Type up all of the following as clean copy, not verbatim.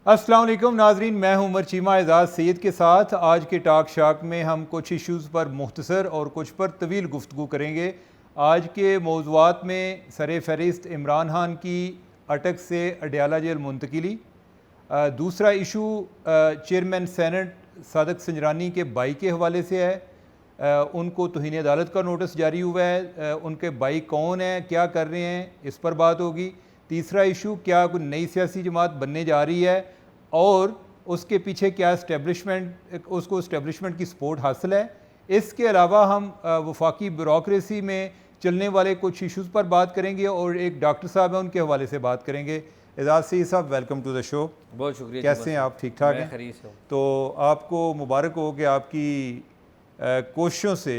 अस्सलाम वालेकुम नाजरीन, मैं हूं उमर चीमा एजाज़ सैयद के साथ। आज के टाक शाक में हम कुछ इश्यूज़ पर मुख्तसर और कुछ पर तवील गुफ्तगू करेंगे। आज के मौज़ूआत में सर फहरिस्त इमरान खान की अटक से अडयाला जेल मुंतकिली, दूसरा issue chairman senate Sadiq Sanjrani के भाई के हवाले से है। उनको तौहीन अदालत का नोटिस जारी हुआ है। उनके भाई कौन है, क्या कर रहे हैं, इस पर बात होगी। तीसरा इशू, क्या कोई नई सियासी जमात बनने जा रही है और उसके पीछे क्या उसको इस्टेब्लिशमेंट की सपोर्ट हासिल है। इसके अलावा हम वफाकी ब्यूरोक्रेसी में चलने वाले कुछ इशूज़ पर बात करेंगे और एक डॉक्टर साहब हैं, उनके हवाले से बात करेंगे। एजाज सईद साहब, वेलकम टू द शो। बहुत शुक्रिया। कैसे हैं आप? ठीक ठाक हैं? खरीद हूँ। तो आपको मुबारक हो कि आपकी कोशिशों से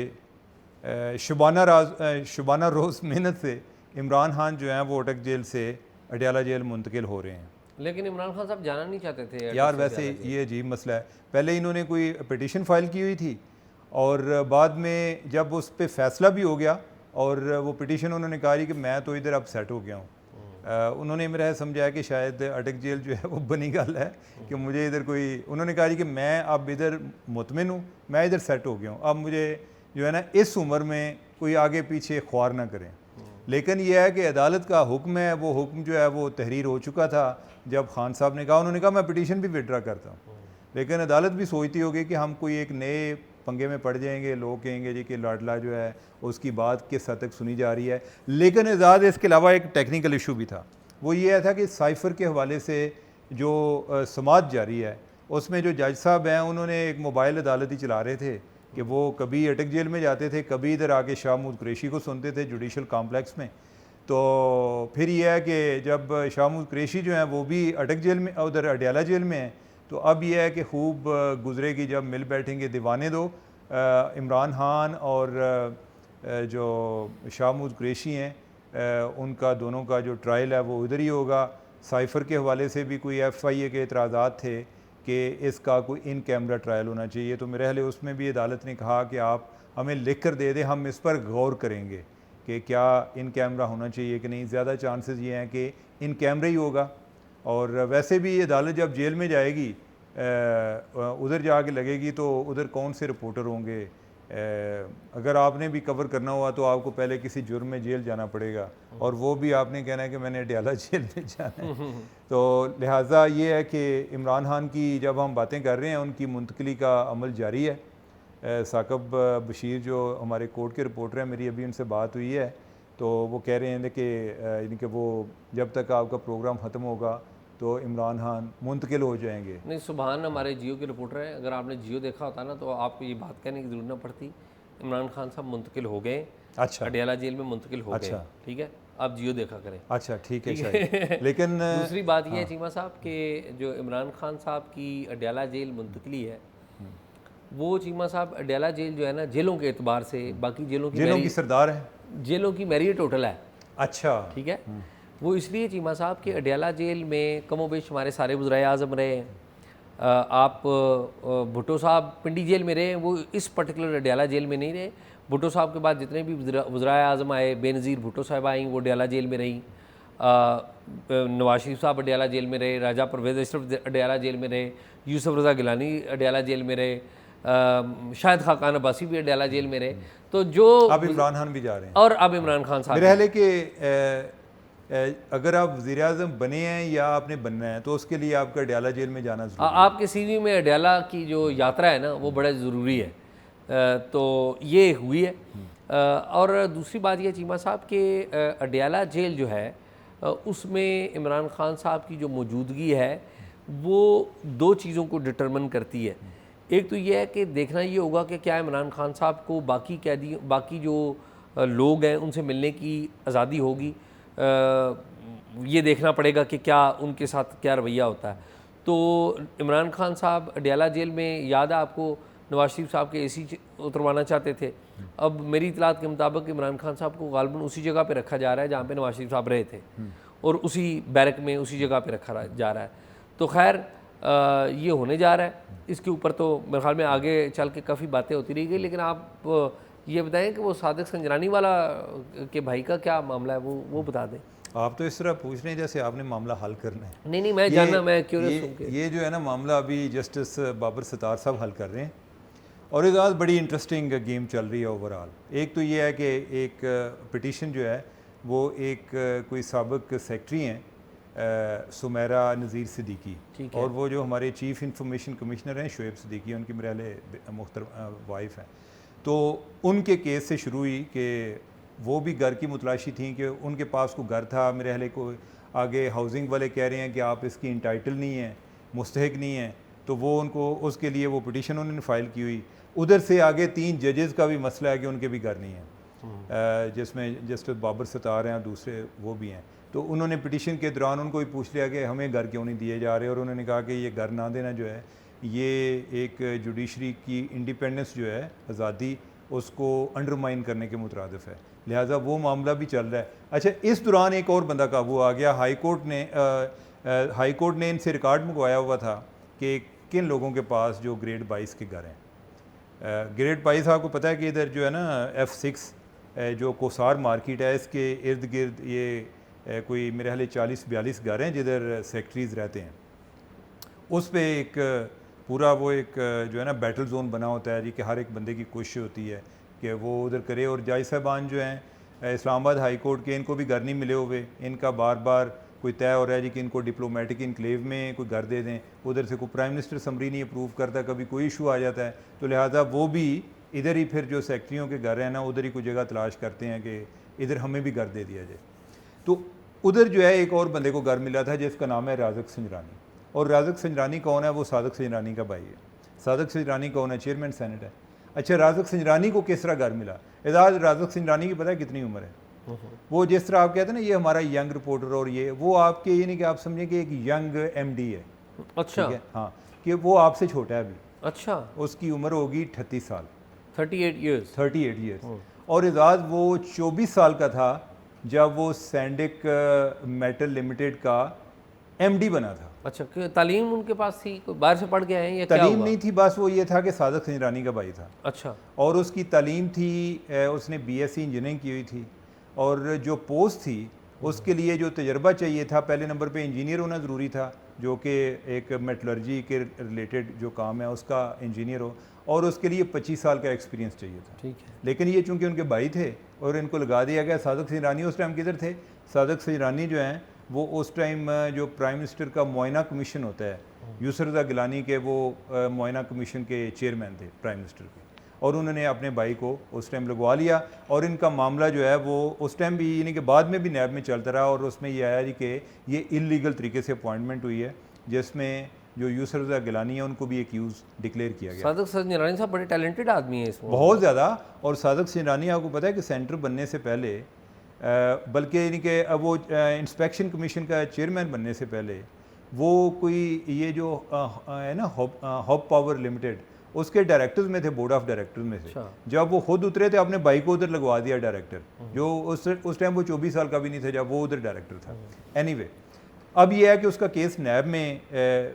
शुबाना रोज़ मेहनत से इमरान खान जो हैं वो अटक जेल से अडयाला जेल मुंतकिल हो रहे हैं। लेकिन इमरान खान साहब जाना नहीं चाहते थे यार, वैसे ये अजीब मसला है। पहले इन्होंने कोई पिटीशन फाइल की हुई थी और बाद में जब उस पर फैसला भी हो गया और वो पिटीशन उन्होंने कहा कि मैं तो इधर अब सेट हो गया हूँ। उन्होंने मेरा समझाया कि शायद अटक जेल जो है वो बनी गल है कि मुझे इधर कोई, उन्होंने कहा कि मैं अब इधर मुतमिन हूँ, मैं इधर सेट हो गया हूँ, अब मुझे जो है ना इस उम्र में कोई आगे पीछे ख्वार ना करें। लेकिन यह है कि अदालत का हुक्म है, वो हुक्म जो है वो तहरीर हो चुका था। जब खान साहब ने कहा, उन्होंने कहा मैं पिटीशन भी विड्रा करता हूँ। लेकिन अदालत भी सोचती होगी कि हम कोई एक नए पंगे में पड़ जाएंगे, लोग कहेंगे जी कि लाडला जो है उसकी बात किस हद तक सुनी जा रही है। लेकिन एजाज, इसके अलावा एक टेक्निकल इशू भी था। वो ये था कि साइफ़र के हवाले से जो समात जारी है उसमें जो जज साहब हैं उन्होंने एक मोबाइल अदालत ही चला रहे थे कि वो कभी अटक जेल में जाते थे, कभी इधर आके शाह महमूद कुरैशी को सुनते थे जुडिशल कॉम्प्लेक्स में। तो फिर यह है कि जब शाह महमूद कुरैशी जो हैं वो भी अटक जेल में, उधर अडयाला जेल में हैं, तो अब यह है कि खूब गुजरेगी जब मिल बैठेंगे दीवाने दो। इमरान खान और जो शाह महमूद कुरैशी हैं उनका दोनों का जो ट्रायल है वो उधर ही होगा। साइफ़र के हवाले से भी कोई FIA के एतराज़ात थे कि इसका कोई इन कैमरा ट्रायल होना चाहिए। तो मेरे ख्याल उसमें भी अदालत ने कहा कि आप हमें लिख कर दे दें, हम इस पर गौर करेंगे कि क्या इन कैमरा होना चाहिए कि नहीं। ज़्यादा चांसेस ये हैं कि इन कैमरा ही होगा। और वैसे भी अदालत जब जेल में जाएगी, उधर जाके लगेगी तो उधर कौन से रिपोर्टर होंगे। अगर आपने भी कवर करना हुआ तो आपको पहले किसी जुर्म में जेल जाना पड़ेगा और वो भी आपने कहना है कि मैंने अडयाला जेल में जाना है। तो लिहाजा ये है कि इमरान खान की जब हम बातें कर रहे हैं, उनकी मुंतकली का अमल जारी है। साकब बशीर जो हमारे कोर्ट के रिपोर्टर हैं, मेरी अभी उनसे बात हुई है, तो वो कह रहे हैं कि यानी कि वो जब तक आपका प्रोग्राम ख़त्म होगा तो इमरान खान मुंतकिल हो जाएंगे। नहीं, सुबहान हमारे जियो के रिपोर्टर हैं। अगर आपने जियो देखा होता ना तो आपको ये बात कहने की ज़रूरत न पड़ती। इमरान खान साहब मुंतकिल हो गए। अच्छा, अडयाला जेल में मुंतकिल हो गए। ठीक है, आप जियो देखा करें। अच्छा, ठीक है, शायद। लेकिन दूसरी बात यह है चीमा साहब कि जो इमरान खान साहब की अडयाला जेल मुंतकली है, वो चीमा साहब अडयाला जेल जो है ना, जेलों के एतबार से बाकी जेलों की सरदार है, जेलों की मैरियट होटल है। अच्छा, ठीक है। वो इसलिए चीमा साहब कि अडयाला जेल में कमोबेश हमारे सारे वज़राए आज़म रहे हैं। आप भुट्टो साहब पिंडी जेल में रहे, वो इस पर्टिकुलर अडयाला जेल में नहीं रहे। भुट्टो साहब के बाद जितने भी वज़राए आज़म आए, बेनज़ीर भुट्टो साहब आई, वो अडयाला जेल में रही। नवाज शरीफ साहब अडयाला जेल में रहे, राजा परवेज़ अशरफ अडयाला जेल में रहे, यूसुफ रज़ा गिलानी अडयाला जेल में रहे, शाहिद खाकान अब्बासी भी अडयाला जेल में रहे। तो जो अब इमरान खान भी जा रहे हैं और अब इमरान खान साहब, मेरे ख्याल है कि अगर आप वज़ीर आज़म बने हैं या आपने बनना है तो उसके लिए आपका अडयाला जेल में जाना ज़रूरी है। आपके CV में अडयाला की जो यात्रा है ना वो बड़ा ज़रूरी है। तो ये हुई है। और दूसरी बात यह चीमा साहब कि अडयाला जेल जो है उसमें इमरान खान साहब की जो मौजूदगी है वो दो चीज़ों को डिटरमिन करती है। एक तो ये है कि देखना ये होगा कि क्या इमरान खान साहब को बाकी कैदी, बाकी जो लोग हैं उनसे मिलने की आज़ादी होगी। ये देखना पड़ेगा कि क्या उनके साथ क्या रवैया होता है। तो इमरान खान साहब अडयाला जेल में, याद है आपको, नवाज शरीफ साहब के AC उतरवाना चाहते थे। अब मेरी इतलात के मुताबिक इमरान खान साहब को गालबन उसी जगह पे रखा जा रहा है जहाँ पे नवाज शरीफ साहब रहे थे और उसी बैरक में उसी जगह पे रखा जा रहा है। तो खैर ये होने जा रहा है। इसके ऊपर तो मेरे ख्याल में आगे चल के काफ़ी बातें होती रहेगी। लेकिन आप ये बताएं कि वो सादिक संजरानी वाला के भाई का क्या मामला है, वो बता दें। आप तो इस तरह पूछ रहे हैं जैसे आपने मामला हल करना है। नहीं मैं जानना, मैं क्यूरियस हूँ कि ये जो है ना मामला अभी जस्टिस बाबर सत्तार साहब हल कर रहे हैं और इस आज बड़ी इंटरेस्टिंग गेम चल रही है ओवरऑल। एक तो ये है कि एक पिटीशन जो है वो एक कोई साबिक सेक्रेटरी हैं सुमेरा नज़ीर सिद्दीकी, और वो जो हमारे चीफ़ इंफॉर्मेशन कमिश्नर हैं शोएब सिद्दीकी, उनकी मेरे मुख्तरम वाइफ हैं, तो उनके केस से शुरू हुई कि वो भी घर की मुतलाशी थी कि उनके पास कोई घर था, मेरे अहले को आगे हाउसिंग वाले कह रहे हैं कि आप इसकी इंटाइटल नहीं हैं, मुस्तहिक नहीं हैं, तो वो उनको उसके लिए वो पिटीशन उन्होंने फ़ाइल की हुई। उधर से आगे 3 जजेस का भी मसला है कि उनके भी घर नहीं है, जिसमें जस्टिस बाबर सत्तार हैं और दूसरे वो भी हैं। तो उन्होंने पिटीशन के दौरान उनको भी पूछ लिया कि हमें घर क्यों नहीं दिए जा रहे, और उन्होंने कहा कि ये घर ना देना जो है ये एक जुडिशरी की इंडिपेंडेंस जो है, आज़ादी, उसको अंडरमाइन करने के मुतरादिफ है, लिहाजा वो मामला भी चल रहा है। अच्छा, इस दौरान एक और बंदा काबू आ गया। हाई कोर्ट ने इनसे रिकॉर्ड मंगवाया हुआ था कि किन लोगों के पास जो ग्रेड 22 के घर हैं। ग्रेड 22 आपको पता है कि इधर जो है ना F6 जो कोसार मार्केट है, इसके इर्द गिर्द ये कोई मेरे ख्याल 40-42 घर हैं जिधर सेक्रेटरीज़ रहते हैं। उस पे एक पूरा वो एक जो है ना बैटल जोन बना होता है जी, कि हर एक बंदे की कोशिश होती है कि वो उधर करे। और जज साहबान जो हैं इस्लामाबाद हाई कोर्ट के, इनको भी घर नहीं मिले हुए, इनका बार बार कोई तय हो रहा है जी कि इनको डिप्लोमेटिक इनक्लेव में कोई घर दे दें, उधर से कोई प्राइम मिनिस्टर समरी नहीं अप्रूव करता, कभी कोई इशू आ जाता है, तो लिहाजा वो भी इधर ही फिर जो सेक्रेटरियों के घर हैं ना उधर ही कोई जगह तलाश करते हैं कि इधर हमें भी घर दे दिया जाए। तो उधर जो है एक और बंदे को घर मिला था जिसका नाम है राज़क संजरानी। और राज़क संजरानी कौन है? वो सादक संजरानी का भाई है। सादक संजरानी कौन है? चेयरमैन सेनेट है। अच्छा, राज़क संजरानी को किस तरह घर मिला? एजाज राज़क संजरानी की पता है कितनी उम्र है? वो जिस तरह आप कहते हैं ना ये हमारा यंग रिपोर्टर, और ये वो आपके ये नहीं कि आप समझें कि एक यंग MD है। अच्छा, ठीक है, हाँ, कि वो आपसे छोटा है अभी। अच्छा, उसकी उम्र होगी 38 साल, 38 ईयर्स। 38 ईयर्स। और एजाज वो 24 साल का था जब वो सैंडिक मेटल लिमिटेड का MD बना था। अच्छा, कि तालीम उनके पास थी, कोई बाहर से पढ़ के आए हैं या क्या तालीम हुआ? नहीं थी, बस वो ये था कि सादक संजरानी का भाई था। अच्छा, और उसकी तालीम थी, उसने BSc इंजीनियरिंग की हुई थी, और जो पोस्ट थी उसके लिए जो तजर्बा चाहिए था, पहले नंबर पे इंजीनियर होना ज़रूरी था, जो कि एक मेटलर्जी के रिलेटेड जो काम है उसका इंजीनियर हो, और उसके लिए 25 साल का एक्सपीरियंस चाहिए था। ठीक है। लेकिन ये चूंकि उनके भाई थे और इनको लगा दिया गया। सादक संजरानी उस टाइम किधर थे? सादक संजरानी जो हैं वो उस टाइम जो प्राइम मिनिस्टर का मुआयना कमीशन होता है, यूसुफ रज़ा गिलानी के, वो मुआयना कमीशन के चेयरमैन थे प्राइम मिनिस्टर के, और उन्होंने अपने भाई को उस टाइम लगवा लिया। और इनका मामला जो है वो उस टाइम भी यानी कि बाद में भी नैब में चलता रहा, और उसमें ये आया जी कि ये इलीगल तरीके से अपॉइंटमेंट हुई है, जिसमें जो यूसुफ रज़ा गिलानी है उनको भी एक्यूज़ डिक्लेयर किया गया। सादक संजरानी साहब बड़े टैलेंटेड आदमी हैं इसमें, बहुत ज़्यादा। और सादक संजरानी आपको पता है कि सेंटर बनने से पहले, बल्कि यानी कि अब वो इंस्पेक्शन कमीशन का चेयरमैन बनने से पहले, वो कोई ये जो है ना हॉप पावर लिमिटेड, उसके डायरेक्टर्स में थे, बोर्ड ऑफ डायरेक्टर्स में से। अच्छा। जब वो खुद उतरे थे अपने भाई को उधर लगवा दिया डायरेक्टर, जो उस टाइम वो 24 साल का भी नहीं था जब वो उधर डायरेक्टर था। एनीवे, अब ये है कि उसका केस नैब में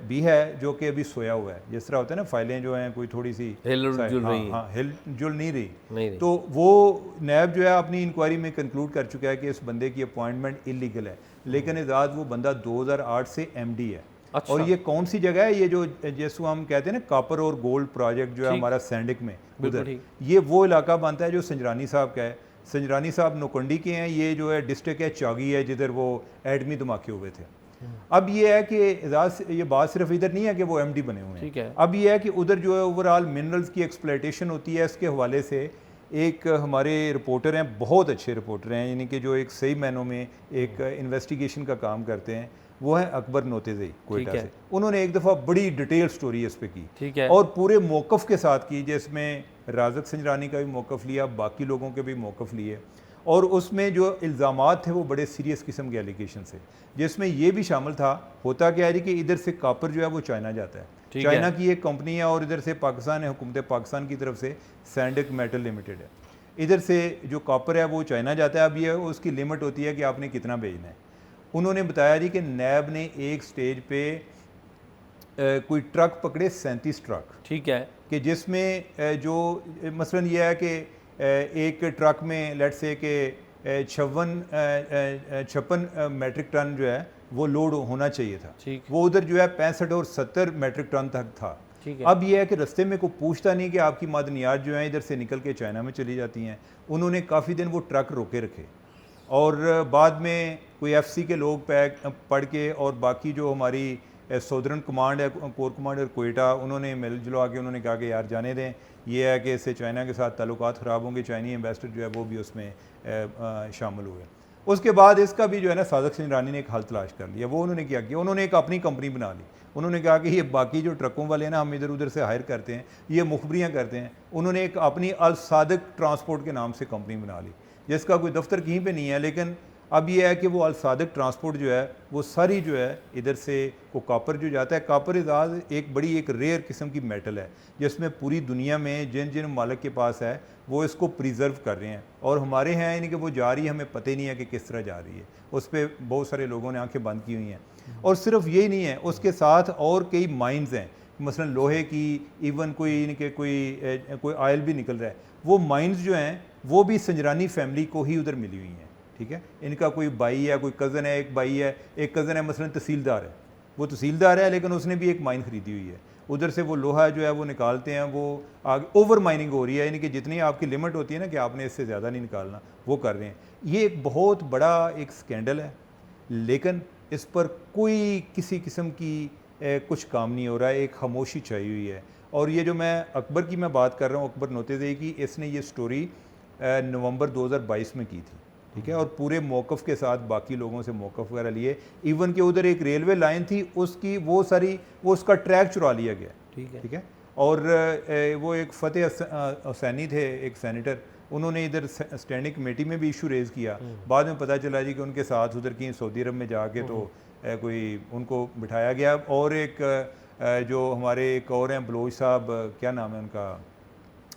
भी है, जो कि अभी सोया हुआ है। जिस तरह होता है ना फाइलें जो हैं कोई थोड़ी सी हिल-जुल रही हैं। हाँ, हिल जुल नहीं रही, नहीं तो वो नैब जो है अपनी इंक्वायरी में कंक्लूड कर चुका है कि इस बंदे की अपॉइंटमेंट इलीगल है। लेकिन एजाज वो बंदा 2008 से MD है। अच्छा। और ये कौन सी जगह है? ये जो जैसे हम कहते हैं ना कॉपर और गोल्ड प्रोजेक्ट जो है हमारा सैंडिक में, बिल्कुल उधर ठीक। ये वो इलाका बनता है जो संजरानी साहब का है। संजरानी साहब नोकंडी के हैं। ये जो है डिस्ट्रिक्ट है चागी है, जिधर वो एडमी धमाके हुए थे। अब ये है कि एजाज, ये बात सिर्फ इधर नहीं है कि वो MD बने हुए ठीक हैं। है। अब ये है कि उधर जो है ओवरऑल मिनरल्स की एक्सप्लॉयटेशन होती है। इसके हवाले से एक हमारे रिपोर्टर हैं, बहुत अच्छे रिपोर्टर हैं, यानी कि जो एक सही मायनों में एक इन्वेस्टिगेशन का काम करते हैं, वो है अकबर नोतेज़ई कोयटा से। उन्होंने एक दफ़ा बड़ी डिटेल स्टोरी इस पे की, ठीक है। और पूरे मौक़िफ़ के साथ की, जिसमें राज़क संजरानी का भी मौक़िफ़ लिया, बाकी लोगों के भी मौक़िफ़ लिए, और उसमें जो इल्ज़ामात थे वो बड़े सीरियस किस्म के एलिगेशन से, जिसमें ये भी शामिल था। होता क्या है कि इधर से कॉपर जो है वो चाइना जाता है, चाइना की एक कंपनी है, और इधर से पाकिस्तान है, हुकूमत पाकिस्तान की तरफ से सैंडिक मेटल लिमिटेड है। इधर से जो कॉपर है वो चाइना जाता है। अब ये उसकी लिमिट होती है कि आपने कितना भेजना है। उन्होंने बताया जी कि नैब ने एक स्टेज पे कोई ट्रक पकड़े, 37 ट्रक, ठीक है, कि जिसमें जो मसलन ये है कि एक ट्रक में लेट से कि 56 मेट्रिक टन जो है वो लोड होना चाहिए था। ठीक। वो उधर जो है 65 और 70 मेट्रिक टन तक था। ठीक है। अब ये है कि रास्ते में कोई पूछता नहीं कि आपकी मादनियात जो हैं इधर से निकल के चाइना में चली जाती हैं। उन्होंने काफ़ी दिन वो ट्रक रोके रखे और बाद में कोई एफसी के लोग पढ़ के और बाकी जो हमारी सौदर्न कमांड है, कोर कमांडर कोयटा, उन्होंने मिल जुला के उन्होंने कहा कि यार जाने दें, ये है कि इससे चाइना के साथ ताल्लुकात ख़राब होंगे। चाइनी एम्बेसडर जो है वो भी उसमें शामिल हुए। उसके बाद इसका भी जो है ना सादिक सिंह रानी ने एक हल तलाश कर लिया। वो उन्होंने क्या किया, उन्होंने एक अपनी कंपनी बना ली। उन्होंने कहा कि ये बाकी जो ट्रकों वाले हैं ना, हम इधर उधर से हायर करते हैं, ये मुखबरियाँ करते हैं। उन्होंने एक अपनी अल सादिक ट्रांसपोर्ट के नाम से कंपनी बना ली, जिसका कोई दफ्तर कहीं पे नहीं है। लेकिन अब ये है कि वो अल सादिक ट्रांसपोर्ट जो है वो सारी जो है इधर से को कापर जो जाता है, कापर इजाज एक बड़ी एक रेयर किस्म की मेटल है जिसमें पूरी दुनिया में जिन जिन मालिक के पास है वो इसको प्रिजर्व कर रहे हैं और हमारे यहाँ यानी कि वो जा रही है, हमें पता ही नहीं है कि किस तरह जा रही है। उस पर बहुत सारे लोगों ने आंखें बंद की हुई हैं। और सिर्फ यही नहीं है, उसके साथ और कई माइंस हैं, मसलन लोहे की, इवन कोई इनके कोई ऑयल भी निकल रहा है। वो माइंस जो हैं वो भी संजरानी फैमिली को ही उधर मिली हुई हैं। ठीक है, इनका कोई भाई है, कोई कज़न है, एक भाई है, एक कज़न है मसलन तहसीलदार है। वो तहसीलदार है लेकिन उसने भी एक माइन खरीदी हुई है। उधर से वो लोहा जो है वो निकालते हैं, वो आगे ओवर माइनिंग हो रही है, यानी कि जितनी आपकी लिमिट होती है ना कि आपने इससे ज़्यादा नहीं निकालना, वो कर रहे हैं। ये एक बहुत बड़ा एक स्कैंडल है, लेकिन इस पर कोई किसी किस्म की कुछ काम नहीं हो रहा है, एक खामोशी छाई हुई है। और ये जो मैं अकबर की मैं बात कर रहा हूँ, अकबर नोतेज़ई की, इसने ये स्टोरी नवंबर 2022 में की थी। ठीक है, और पूरे मौक़िफ़ के साथ बाकी लोगों से मौक़िफ़ वगैरह लिए। इवन के उधर एक रेलवे लाइन थी, उसकी वो उसका ट्रैक चुरा लिया गया। ठीक है, और वो एक फ़तेह हुसैनी थे, एक सेनेटर, उन्होंने इधर स्टैंडिंग कमेटी में भी इशू रेज़ किया। बाद में पता चला जी कि उनके साथ उधर की सऊदी अरब में जाके तो कोई उनको बिठाया गया। और एक जो हमारे एक और हैं बलोच साहब, क्या नाम है उनका,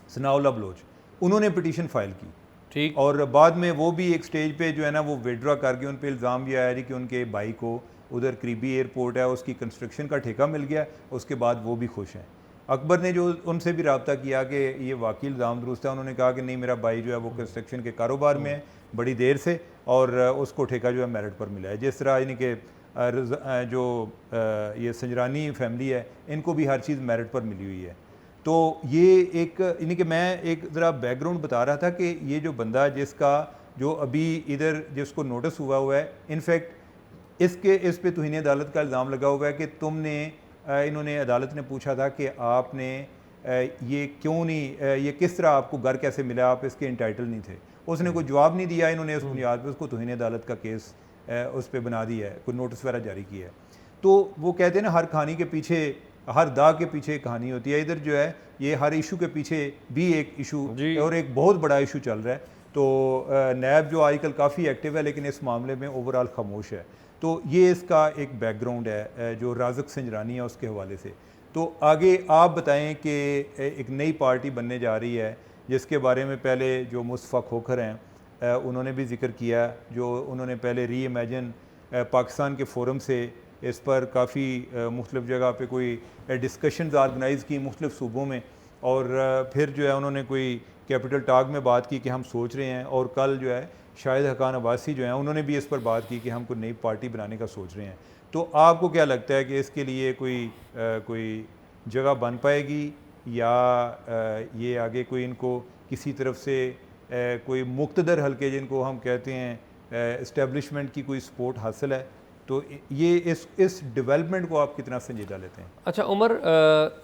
सनाउल्लाह बलोच, उन्होंने पिटीशन फाइल की। ठीक। और बाद में वो भी एक स्टेज पे जो है ना वो विड्रॉ करके उन पे इल्ज़ाम भी आया कि उनके भाई को उधर करीबी एयरपोर्ट है उसकी कंस्ट्रक्शन का ठेका मिल गया। उसके बाद वो भी खुश हैं। अकबर ने जो उनसे भी रब्ता किया कि ये वाकई इल्ज़ाम दुरुस्त है, उन्होंने कहा कि नहीं, मेरा भाई जो है वो कंस्ट्रक्शन के कारोबार में है बड़ी देर से, और उसको ठेका जो है मेरिट पर मिला है। जिस तरह यानी कि जो ये संजरानी फैमिली है, इनको भी हर चीज़ मेरिट पर मिली हुई है। तो ये एक यानी कि मैं एक ज़रा बैकग्राउंड बता रहा था कि ये जो बंदा जिसका जो अभी इधर जिसको नोटिस हुआ है, इनफैक्ट इस पे तौहीन अदालत का इल्ज़ाम लगा हुआ है कि तुमने इन्होंने अदालत ने पूछा था कि आपने ये क्यों नहीं, ये किस तरह आपको घर कैसे मिला, आप इसके इंटाइटल नहीं थे। उसने कोई जवाब नहीं दिया। इन्होंने उस बुनियाद पर उसको तौहीन अदालत का केस उस पर बना दिया है, कोई नोटिस वगैरह जारी किया है। तो वो कहते हैं ना, हर कहानी के पीछे, हर दाग के पीछे एक कहानी होती है। इधर जो है ये हर इशू के पीछे भी एक इशू और एक बहुत बड़ा इशू चल रहा है। तो नैब जो आजकल काफ़ी एक्टिव है लेकिन इस मामले में ओवरऑल खामोश है। तो ये इसका एक बैकग्राउंड है जो राज़िक संजरानी है उसके हवाले से। तो आगे आप बताएं कि एक नई पार्टी बनने जा रही है जिसके बारे में पहले जो मुस्तफ़ा खोखर हैं उन्होंने भी जिक्र किया, जो उन्होंने पहले री इमेजिन पाकिस्तान के फोरम से इस पर काफ़ी मुख्तलिफ़ जगह पे कोई डिस्कशंस ऑर्गेनाइज़ की मुख्तलिफ़ सूबों में, और फिर जो है उन्होंने कोई कैपिटल टॉक में बात की कि हम सोच रहे हैं, और कल जो है शाहिद हकान अब्बासी जो हैं उन्होंने भी इस पर बात की कि हम कोई नई पार्टी बनाने का सोच रहे हैं। तो आपको क्या लगता है कि इसके लिए कोई जगह बन पाएगी, या ये आगे कोई इनको किसी तरफ से कोई मुक्तदर हल्के जिनको हम कहते हैं इस्टेब्लिशमेंट की कोई सपोर्ट हासिल है? तो ये इस डेवलपमेंट को आप कितना संजीदा लेते हैं? अच्छा उमर,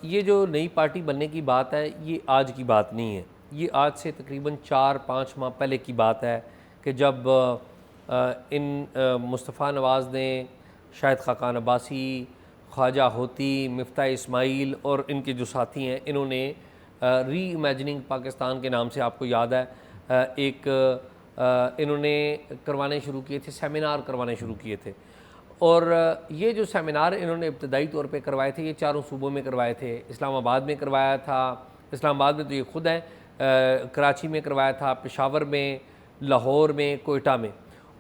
ये जो नई पार्टी बनने की बात है ये आज की बात नहीं है। ये आज से तकरीबन 4-5 माह पहले की बात है कि जब मुस्तफ़ा नवाज़ ने, शाहिद खाकान अब्बासी, ख्वाजा होती, मिफ्ता इस्माइल और इनके जो साथी हैं, इन्होंने री इमेजिनिंग पाकिस्तान के नाम से, आपको याद है, इन्होंने करवाने शुरू किए थे, सेमिनार करवाने शुरू किए थे। और ये जो सेमिनार इन्होंने इब्तदाई तौर पे करवाए थे, ये 4 सूबों में करवाए थे। इस्लामाबाद में करवाया था, इस्लामाबाद में तो ये खुद हैं, कराची में करवाया था, पेशावर में, लाहौर में, कोयटा में।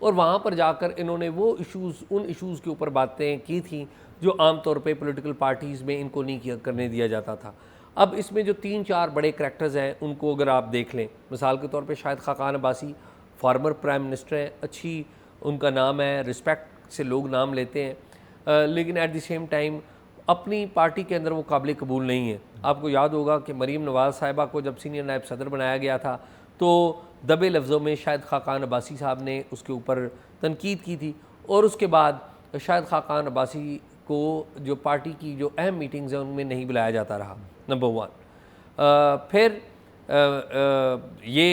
और वहाँ पर जाकर इन्होंने वो उन इशूज़ के ऊपर बातें की थी जो आम तौर पे पॉलिटिकल पार्टीज़ में इनको नहीं करने दिया जाता था। अब इसमें जो 3-4 बड़े करैक्टर्स हैं उनको अगर आप देख लें, मिसाल के तौर पे Shahid Khaqan Abbasi farmer prime minister हैं, अच्छी उनका नाम है, रिस्पेक्ट से लोग नाम लेते हैं, लेकिन एट द सेम टाइम अपनी पार्टी के अंदर वो काबिल कबूल नहीं है। आपको याद होगा कि मरीम नवाज़ साहिबा को जब सीनियर नायब सदर बनाया गया था तो दबे लफ्ज़ों में शाहिद खाकान अब्बासी साहब ने उसके ऊपर तनकीद की थी, और उसके बाद शाहिद खाकान अब्बासी को जो पार्टी की जो अहम मीटिंग्स हैं उनमें नहीं बुलाया जाता रहा, नंबर 1। फिर ये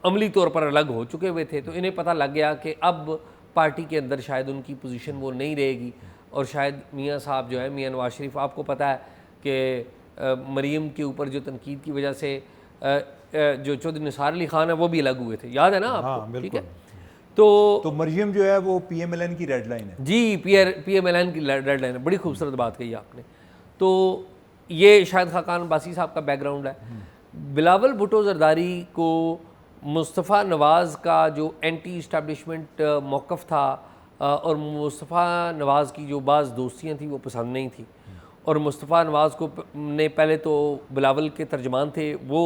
अमली तौर पर अलग हो चुके हुए थे, तो इन्हें पता लग गया कि अब पार्टी के अंदर शायद उनकी पोजीशन वो नहीं रहेगी, और शायद मियाँ साहब जो है, मियाँ नवाज शरीफ, आपको पता है कि मरीम के ऊपर जो तनकीद की वजह से जो चौधरी निसार अली खान है वो भी अलग हुए थे, याद है ना आपको? हाँ, ठीक है। बिल्कुल। तो मरियम जो है वो PMLN की रेड लाइन है। जी, PMLN की रेड लाइन है। बड़ी खूबसूरत बात कही आपने। तो ये शाहिद खाकान अब्बासी साहब का बैकग्राउंड है। बिलावल भुट्टो जरदारी को मुस्तफ़ा नवाज़ का जो एंटी इस्टेब्लिशमेंट मौक़िफ़ था और मुस्तफ़ा नवाज़ की जो बाज़ दोस्तियाँ थी वो पसंद नहीं थी, और मुस्तफ़ा नवाज़ को ने पहले तो बिलावल के तर्जमान थे वो,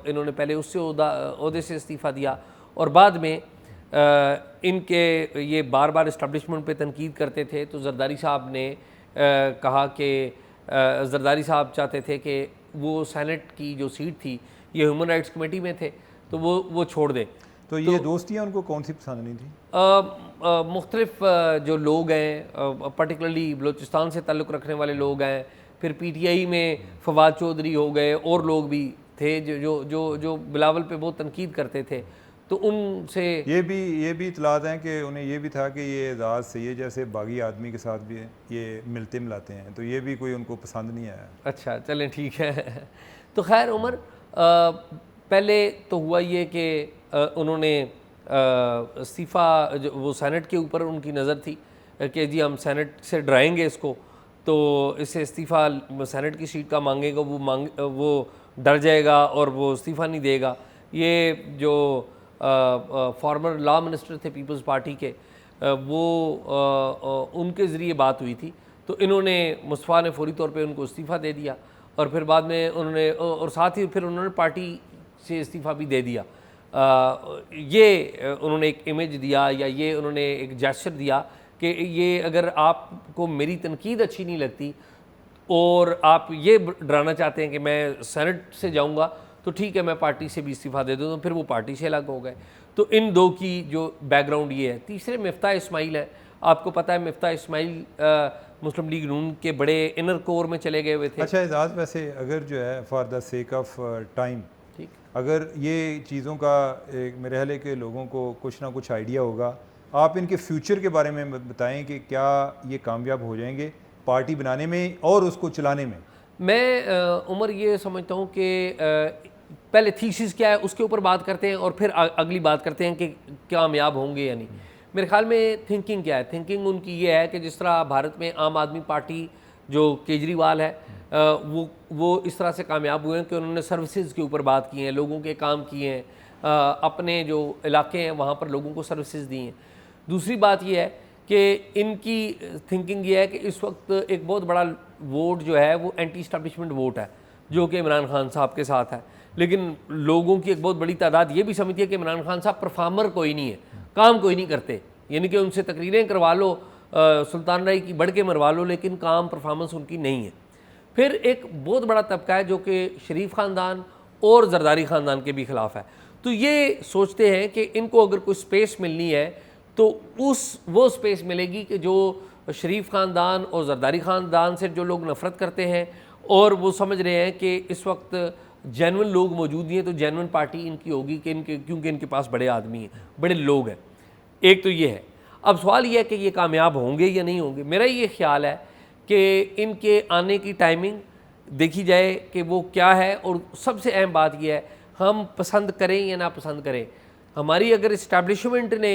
इन्होंने पहले उससे ओहदे से इस्तीफ़ा दिया, और बाद में इनके ये बार बार इस्टेब्लिशमेंट पे तनकीद करते थे, तो जरदारी साहब ने कहा कि जरदारी साहब चाहते थे कि वो सेनेट की जो सीट थी, ये ह्यूमन राइट्स कमेटी में थे, तो वो छोड़ दें। तो ये दोस्तियाँ उनको कौन सी पसंद नहीं थी? मुख्तलिफ जो लोग हैं, पर्टिकुलरली बलूचिस्तान से ताल्लुक़ रखने वाले लोग हैं, फिर PTI में फवाद चौधरी हो गए, और लोग भी थे जो जो जो बिलावल पे बहुत तनकीद करते थे, तो उनसे ये भी इतलात हैं कि उन्हें ये भी था कि ये एजाज सैयद जैसे बागी आदमी के साथ भी ये मिलते मिलाते हैं, तो ये भी कोई उनको पसंद नहीं आया। अच्छा, चलें ठीक है। तो खैर उमर, पहले तो हुआ ये कि उन्होंने इस्तीफ़ा, जो वो सेनेट के ऊपर उनकी नज़र थी कि जी हम सेनेट से डराएंगे इसको, तो इससे इस्तीफ़ा सेनेट की सीट का मांगेगा, वो डर जाएगा और वो इस्तीफ़ा नहीं देगा। ये जो फॉर्मर लॉ मिनिस्टर थे पीपल्स पार्टी के, वो उनके ज़रिए बात हुई थी, तो इन्होंने मुस्तफ़ा ने फौरी तौर पे उनको इस्तीफ़ा दे दिया, और फिर बाद में उन्होंने, और साथ ही फिर उन्होंने पार्टी से इस्तीफ़ा भी दे दिया। ये उन्होंने एक इमेज दिया, या ये उन्होंने एक जेस्चर दिया कि ये अगर आपको मेरी तनकीद अच्छी नहीं लगती और आप ये डराना चाहते हैं कि मैं सेनेट से जाऊंगा, तो ठीक है मैं पार्टी से भी इस्तीफ़ा दे दूँ, तो फिर वो पार्टी से अलग हो गए। तो इन दो की जो बैकग्राउंड ये है। तीसरे मिफ्ता इस्माइल है, आपको पता है मिफ्ता इस्माइल मुस्लिम लीग नून के बड़े इनर कोर में चले गए हुए थे। अच्छा एजाज, वैसे अगर जो है for the sake of time, ठीक, अगर ये चीज़ों का मेरे ख्याल है कि लोगों को कुछ ना कुछ आइडिया होगा, आप इनके फ्यूचर के बारे में बताएं कि क्या ये कामयाब हो जाएंगे पार्टी बनाने में और उसको चलाने में। मैं उमर ये समझता हूँ कि पहले थीसिस क्या है उसके ऊपर बात करते हैं, और फिर अगली बात करते हैं कि कामयाब होंगे या नहीं। मेरे ख्याल में थिंकिंग क्या है, थिंकिंग उनकी ये है कि जिस तरह भारत में आम आदमी पार्टी जो केजरीवाल है, वो इस तरह से कामयाब हुए हैं कि उन्होंने सर्विसेज के ऊपर बात की है, लोगों के काम किए हैं, अपने जो इलाके हैं वहाँ पर लोगों को सर्विसेज दी हैं। दूसरी बात यह है कि इनकी थिंकिंग ये है कि इस वक्त एक बहुत बड़ा वोट जो है वो एंटी इस्टेब्लिशमेंट वोट है, जो कि इमरान खान साहब के साथ है, लेकिन लोगों की एक बहुत बड़ी तादाद ये भी समझती है कि इमरान खान साहब परफॉर्मर कोई नहीं है, काम कोई नहीं करते, यानी कि उनसे तकरीरें करवा लो, सुल्तान राय की बढ़ के मरवा लो, लेकिन काम परफॉर्मेंस उनकी नहीं है। फिर एक बहुत बड़ा तबका है जो कि शरीफ ख़ानदान और जरदारी ख़ानदान के भी ख़िलाफ़ है, तो ये सोचते हैं कि इनको अगर कोई स्पेस मिलनी है तो वो स्पेस मिलेगी कि जो शरीफ ख़ानदान और जरदारी ख़ानदान से जो लोग नफ़रत करते हैं और वो समझ रहे हैं कि इस वक्त जेन्युइन लोग मौजूद नहीं हैं, तो जेन्युइन पार्टी इनकी होगी कि क्योंकि इनके पास बड़े आदमी हैं, बड़े लोग हैं। एक तो ये है। अब सवाल ये है कि ये कामयाब होंगे या नहीं होंगे। मेरा ये ख्याल है कि इनके आने की टाइमिंग देखी जाए कि वो क्या है, और सबसे अहम बात यह है हम पसंद करें या ना पसंद करें, हमारी अगर इस्टेब्लिशमेंट ने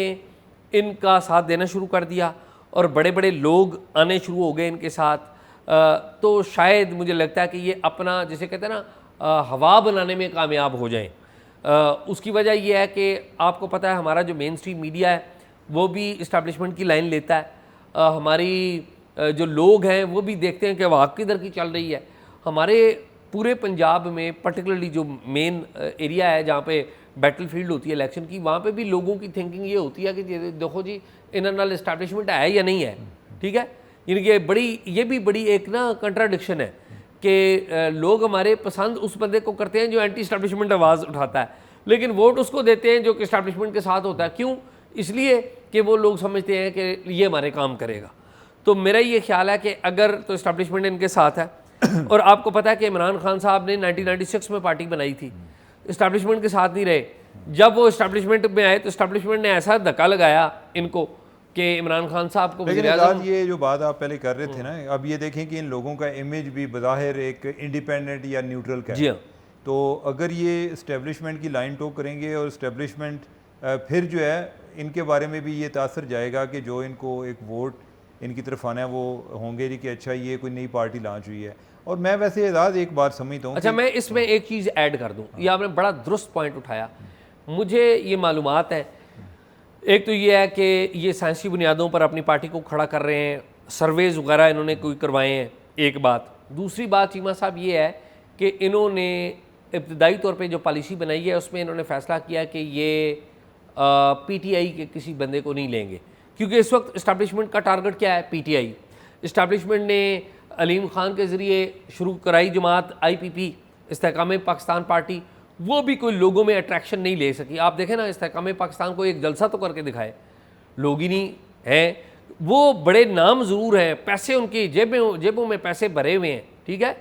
इनका साथ देना शुरू कर दिया और बड़े बड़े लोग आने शुरू हो गए इनके साथ, तो शायद मुझे लगता है कि ये अपना, जिसे कहते हैं ना, हवा बनाने में कामयाब हो जाएं। उसकी वजह यह है कि आपको पता है हमारा जो मेन स्ट्रीम मीडिया है वो भी इस्टेब्लिशमेंट की लाइन लेता है, हमारी जो लोग हैं वो भी देखते हैं कि वाक़ किधर की चल रही है। हमारे पूरे पंजाब में पर्टिकुलरली जो मेन एरिया है जहाँ पे बैटलफील्ड होती है इलेक्शन की, वहाँ पे भी लोगों की थिंकिंग ये होती है कि देखो जी इन्होंने नाल इस्टेब्लिशमेंट है या नहीं है, ठीक है। यानी कि ये भी बड़ी एक ना कंट्राडिक्शन है कि लोग हमारे पसंद उस बंदे को करते हैं जो एंटी इस्टेब्लिशमेंट आवाज़ उठाता है, लेकिन वोट उसको देते हैं जो कि इस्टेब्लिशमेंट के साथ होता है। क्यों? इसलिए कि वो लोग समझते हैं कि ये हमारे काम करेगा। तो मेरा ये ख्याल है कि अगर तो इस्टेब्लिशमेंट इनके साथ है और आपको पता है कि इमरान खान साहब ने 1996 में पार्टी बनाई थी, इस्टेब्लिशमेंट के साथ नहीं रहे। जब वो इस्टेब्लिशमेंट में आए तो इस्टेब्लिशमेंट ने ऐसा धक्का लगाया इनको कि इमरान खान साहब को लेकिन आज़ाद, ये जो बात आप पहले कर रहे थे ना, अब ये देखें कि इन लोगों का इमेज भी बज़ाहिर एक इंडिपेंडेंट या न्यूट्रल का है। जी हाँ, तो अगर ये इस्टेब्लिशमेंट की लाइन टॉक करेंगे और इस्टेब्लिशमेंट फिर जो है इनके बारे में भी ये तासर जाएगा कि जो इनको एक वोट इनकी तरफ आना है वो होंगे जी कि अच्छा ये कोई नई पार्टी लॉन्च हुई है। और मैं वैसे आज़ाद एक बात समझता हूँ। अच्छा, मैं इसमें एक चीज़ ऐड कर दूँ, ये आपने बड़ा दुरुस्त पॉइंट उठाया। मुझे ये मालूमात है, एक तो ये है कि ये साइंसी बुनियादों पर अपनी पार्टी को खड़ा कर रहे हैं, सर्वेज वगैरह इन्होंने कोई करवाए हैं, एक बात। दूसरी बात चीमा साहब ये है कि इन्होंने इब्तदाई तौर पे जो पॉलिसी बनाई है उसमें इन्होंने फ़ैसला किया कि ये पीटीआई के किसी बंदे को नहीं लेंगे, क्योंकि इस वक्त इस्टेब्लिशमेंट का टारगेट क्या है? पीटीआई। इस्टेब्लिशमेंट ने अलीम खान के ज़रिए शुरू कराई जमात IPP, इस्तेहकाम पाकिस्तान पार्टी, वो भी कोई लोगों में अट्रैक्शन नहीं ले सकी। आप देखें ना, इस्तेहकाम पाकिस्तान को एक जलसा तो करके दिखाए, लोग ही नहीं हैं। वो बड़े नाम ज़रूर हैं, पैसे उनकी जेबों में पैसे भरे हुए हैं, ठीक है,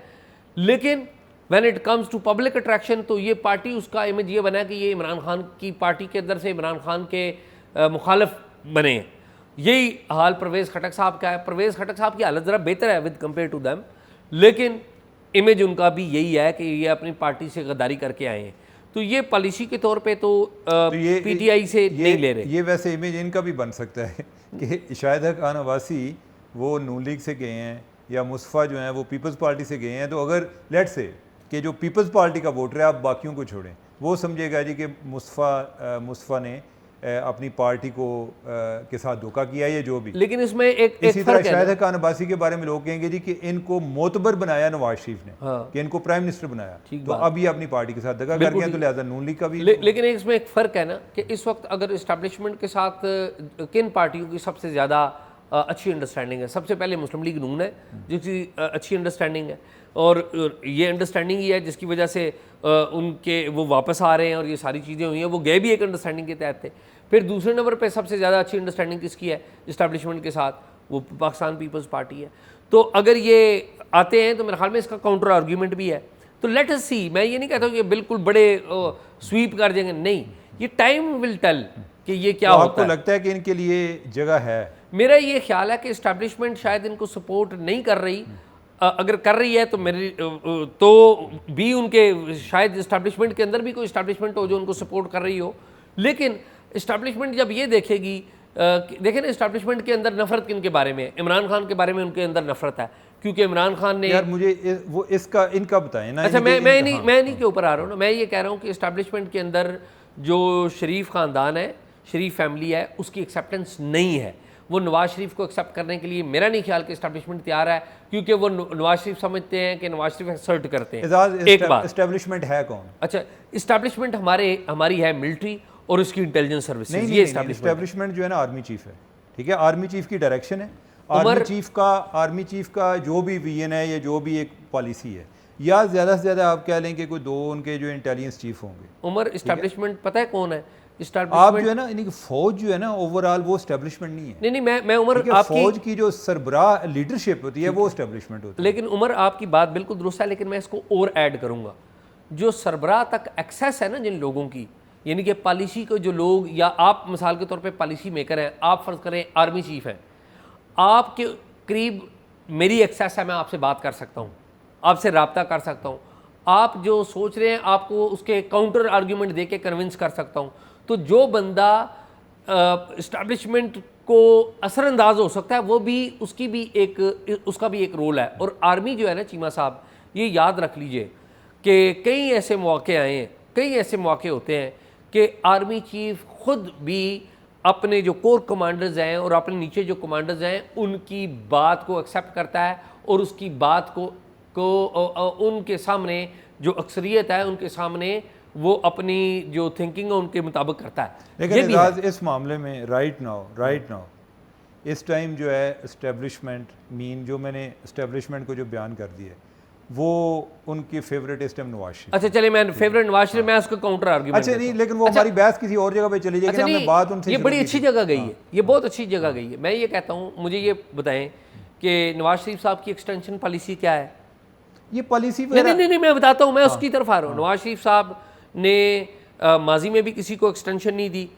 लेकिन when it comes to public attraction तो ये पार्टी, उसका इमेज ये बना कि ये इमरान खान की पार्टी के अंदर से इमरान खान के मुखालिफ बने हैं। यही हाल परवेज़ खटक साहब का है। परवेज़ खटक साहब की हालत ज़रा बेहतर है विद कंपेयर टू दैम, लेकिन इमेज उनका भी यही है कि ये अपनी पार्टी से गद्दारी करके आए हैं। तो ये पॉलिसी के तौर पे तो PTI से नहीं ले रहे। ये वैसे इमेज इनका भी बन सकता है कि शाहिद खान अब्बासी वो नून लीग से गए हैं या मुस्तफ़ा जो हैं वो पीपल्स पार्टी से गए हैं, तो अगर लेट्स से कि जो पीपल्स पार्टी का वोटर है आप बाकियों को छोड़ें, वो समझेगा जी कि मुस्तफ़ा ने अपनी पार्टी को के साथ धोखा किया, ये जो भी। लेकिन इसमें एक इसी तरह शाहिद खान अब्बासी के बारे में लोग कहेंगे जी कि इनको मोतबर बनाया नवाज शरीफ ने, हाँ, कि इनको प्राइम मिनिस्टर बनाया, तो अब ये अपनी पार्टी के साथ दगा कर गए, तो लिहाजा नून लीग का भी। लेकिन इसमें एक फ़र्क है ना कि इस वक्त अगर इस्टेब्लिशमेंट के साथ किन पार्टियों की सबसे ज़्यादा अच्छी अंडरस्टैंडिंग है? सबसे पहले मुस्लिम लीग नून है जिसकी अच्छी अंडरस्टैंडिंग है, और ये अंडरस्टैंडिंग ही है जिसकी वजह से उनके वो वापस आ रहे हैं और ये सारी चीज़ें हुई हैं। वो गए भी एक अंडरस्टैंडिंग के तहत थे। फिर दूसरे नंबर पे सबसे ज़्यादा अच्छी अंडरस्टैंडिंग किसकी है इस्टेब्लिशमेंट के साथ? वो पाकिस्तान पीपल्स पार्टी है। तो अगर ये आते हैं तो मेरे ख्याल में इसका काउंटर आर्ग्यूमेंट भी है। तो लेट अस सी, मैं ये नहीं कहता हूँ कि बिल्कुल बड़े स्वीप कर जाएंगे, नहीं, ये टाइम विल टेल कि ये क्या होता है। आपको लगता है कि इनके लिए जगह है? मेरा ये ख्याल है कि इस्टेब्लिशमेंट शायद इनको सपोर्ट नहीं कर रही। अगर कर रही है तो मेरी तो भी उनके शायद इस्टेब्लिशमेंट के अंदर भी कोई इस्टेब्लिशमेंट हो जो उनको सपोर्ट कर रही हो, लेकिन इस्टेब्लिशमेंट जब ये देखेगी, देखें ना इस्टेब्लिशमेंट के अंदर नफरत किन के बारे में? इमरान खान के बारे में उनके अंदर नफरत है, क्योंकि इमरान खान ने यार मुझे वो इसका इनका बताएं ना। अच्छा, मैं नहीं के ऊपर आ रहा हूँ ना, मैं ये कह रहा हूँ कि इस्टेब्लिशमेंट के अंदर जो शरीफ ख़ानदान है, शरीफ फैमिली है, उसकी एक्सेप्टेंस नहीं है। वो नवाज शरीफ को एक्सेप्ट करने के लिए मेरा नहीं ख्याल कि इस्टेब्लिशमेंट तैयार है, क्योंकि वो नवाज शरीफ समझते हैं कि नवाज शरीफ एक्सर्ट करते हैं। एक बात, इस्टेब्लिशमेंट है कौन? अच्छा, इस्टेब्लिशमेंट हमारी है मिलिट्री और उसकी इंटेलिजेंस सर्विसेज। ये इस्टेब्लिशमेंट जो है ना आर्मी चीफ है, ठीक है, आर्मी चीफ की डायरेक्शन है, आर्मी चीफ का जो भी विजन है या जो भी एक पॉलिसी है, या ज़्यादा से ज़्यादा आप कह लें कि कोई दो उनके जो इंटेलिजेंस चीफ होंगे। उमर, इस्टेब्लिशमेंट पता है कौन है? आप जो है ना, इनकी फौज जो है ना ओवरऑल वो इस्टेब्लिशमेंट नहीं है। नहीं, मैं उमर, आपकी फौज की जो सरबराह लीडरशिप होती है वो इस्टेब्लिशमेंट होती है। लेकिन उमर, आपकी बात बिल्कुल दुरुस्त है, लेकिन मैं इसको और ऐड करूंगा। जो सरबराह तक एक्सेस है ना जिन लोगों की, यानी कि पॉलिसी को जो लोग, या आप मिसाल के तौर पे पॉलिसी मेकर हैं, आप फ़र्ज़ करें आर्मी चीफ हैं, आपके करीब मेरी एक्सेस है, मैं आपसे बात कर सकता हूँ, आपसे रब्ता कर सकता हूँ, आप जो सोच रहे हैं आपको उसके काउंटर आर्ग्यूमेंट दे के कन्विंस कर सकता हूँ। तो जो बंदा इस्टेब्लिशमेंट को असरअंदाज हो सकता है, वो भी उसका भी एक रोल है। और आर्मी जो है ना चीमा साहब, ये याद रख लीजिए कि कई ऐसे मौके आए हैं, कई ऐसे मौके होते हैं कि आर्मी चीफ खुद भी अपने जो कोर कमांडर्स हैं और अपने नीचे जो कमांडर्स हैं उनकी बात को एक्सेप्ट करता है, और उसकी बात को उनके सामने जो अक्सरियत है उनके सामने वो अपनी जो थिंकिंग है उनके मुताबिक करता है। लेकिन ये भी है। एजाज इस मामले में राइट नाउ इस टाइम जो है इस्टेब्लिशमेंट जो मैंने इस्टेब्लिशमेंट को जो बयान कर दिया वो उनकी फेवरेट इस टाइम नवाज शरीफ। अच्छा चलिए, मैं फेवरेट नवाज शरीफ, मैं उसको काउंटर आर्ग्यूमेंट अच्छा नहीं, लेकिन वो हमारी बहस किसी और जगह पे चली जाएगी, अच्छा हमने नहीं, बात उनसे ये शुरू बड़ी की अच्छी थी। जगह गई है, ये बहुत अच्छी जगह गई है। मैं ये कहता हूँ, मुझे ये बताएं कि नवाज शरीफ साहब की एक्सटेंशन पॉलिसी क्या है? ये पॉलिसी नहीं, मैं बताता हूँ, मैं उसकी तरफ आ रहा हूँ। नवाज शरीफ साहब ने माजी में भी किसी को एक्सटेंशन नहीं दी,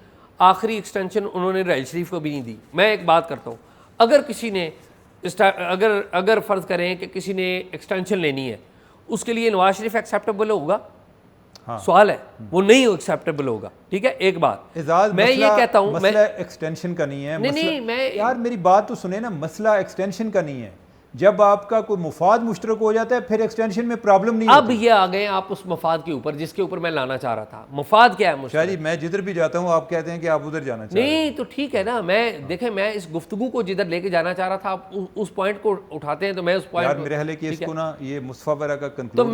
आखिरी एक्सटेंशन उन्होंने राइल शरीफ को भी नहीं दी। मैं एक बात करता हूँ, अगर किसी ने अगर फ़र्ज़ करें कि किसी ने एक्सटेंशन लेनी है, उसके लिए नवाज शरीफ एक्सेप्टेबल होगा? सवाल है, वो नहीं एक्सेप्टेबल होगा। ठीक है, एक बात मैं ये कहता हूँ, मसला एक्सटेंशन का नहीं है। नहीं, मैं यार मेरी बात तो सुने ना, मसला एक्सटेंशन का नहीं है। जब आपका कोई मुफाद मुश्तरक हो जाता है फिर एक्सटेंशन में प्रॉब्लम नहीं अब होती। ये आ गए आप उस मफाद के ऊपर जिसके ऊपर मैं लाना चाह रहा था। मफाद क्या है मुश्तरक? शायद मैं जिधर भी जाता हूँ आप कहते हैं कि आप उधर जाना चाहिए। नहीं तो ठीक है ना, मैं देखें, मैं इस गुफ्तगू को जिधर लेके जाना चाह रहा था, आप उस पॉइंट को उठाते हैं तो मैं उस यार पॉइंट मेरे हाल है इसको ना ये मुस्तफा बरा का तो कंक्लूड